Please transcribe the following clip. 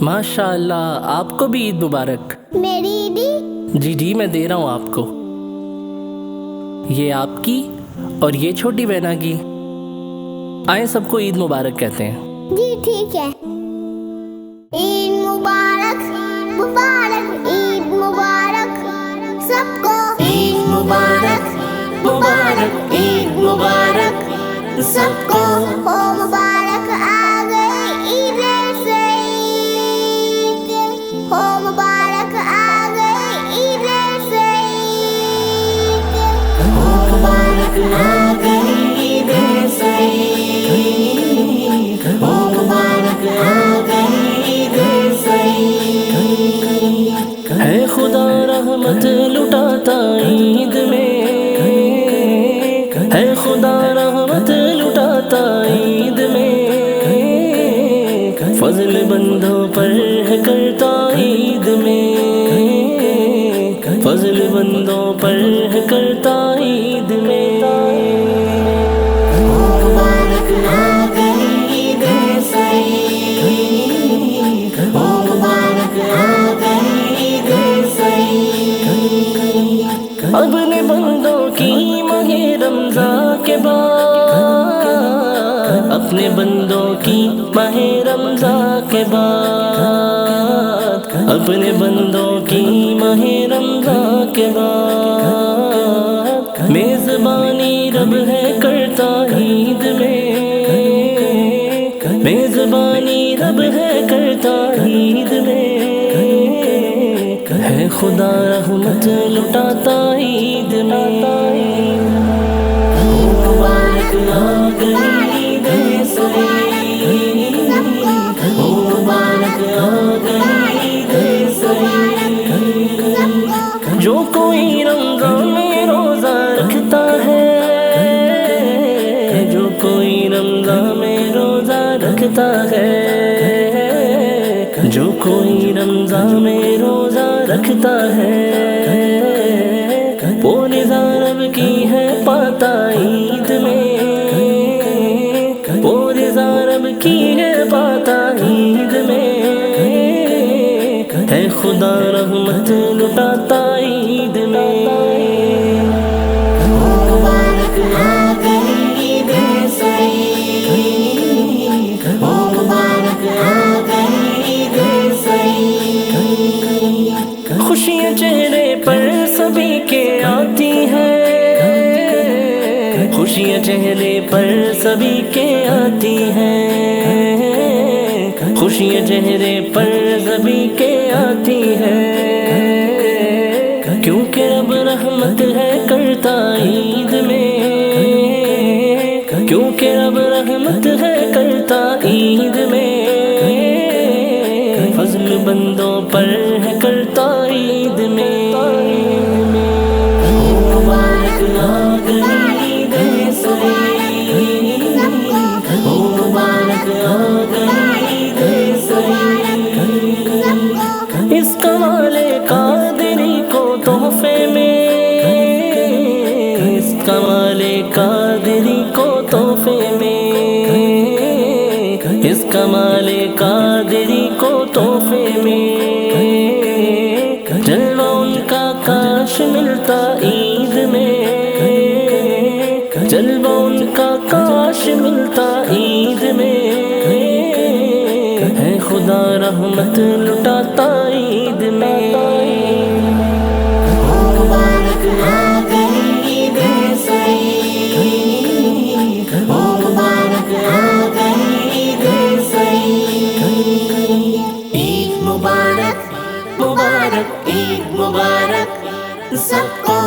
ماشاءاللہ، آپ کو بھی عید مبارک۔ میری عیدی؟ جی میں دے رہا ہوں آپ کو، یہ آپ کی اور یہ چھوٹی بہنا کی۔ آئیں سب کو عید مبارک کہتے ہیں۔ جی ٹھیک ہے۔ عید مبارک، مبارک عید مبارک سب کو۔ عید مبارک، مبارک عید مبارک سب کو۔ ہو مبارک آ گئی عید سعید، ہو مبارک آ گئی عید سعید، ہو مبارک آ گئی عید سعید، ہو مبارک آ گئی عید سعید۔ ہے خدا رحمت لٹاتا عید میں، ہے خدا رحمت لٹاتا عید میں، فضل بندوں پر ہے کرتا عید میں، فضل بندوں پر ہے کرتا عید میں۔ ہو مبارک آ گئی عید سعید، ہو مبارک آ گئی عید سعید۔ اپنے بندوں کی ماہ رمضان کے بعد، اپنے بندوں کی ماہ رمضان کے بعد، اپنے بندوں کی ماہ رمضان کے بعد، میزبانی رب ہے کرتا عید میں، میزبانی رب ہے کرتا عید میں، ہے خدا رحمت لٹاتا عید میں۔ ہو مبارک آ گئی عید سعید، ہو مبارک آ گئی عید سعید۔ جو کوئی رمضان میں روزہ رکھتا ہے، جو کوئی رمضان میں روزہ رکھتا ہے، جو کوئی رمضان میں روزہ رکھتا ہے، وہ رضا رب کی ہے پاتا عید میں، وہ رضا رب کی ہے پاتا عید میں، ہے خدا رحمت لٹاتا عید میں۔ ہو مبارک آ گئی عید سعید، ہو مبارک آ گئی عید سعید۔ خوشیاں چہرے پر سبھی کے آتی ہیں، خوشیاں چہرے پر سبھی کے آتی ہیں، خوشیاں چہرے پر سبھی کے آتی ہیں، کیونکہ رب رحمت ہے کرتا عید میں، کیونکہ رب رحمت ہے کرتا عید میں، فضل بندوں پر ہے کرتا عید میں۔ ہو مبارک آ گئی عید سعید، ہو مبارک آ گئی عید سعید۔ اس کمال قادری کو تحفے میں، اس کمال قادری کو تحفے میں، اس کمال قادری کو تحفے میں، جلوہ ان کا کاش ملتا عید میں، جلوہ ان کا کاش ملتا عید میں، ہے خدا رحمت لٹاتا عید میں۔ ہو مبارک آ گئی عید سعید، ہو مبارک آ گئی عید سعید۔ عید مبارک، مبارک عید مبارک سب کو۔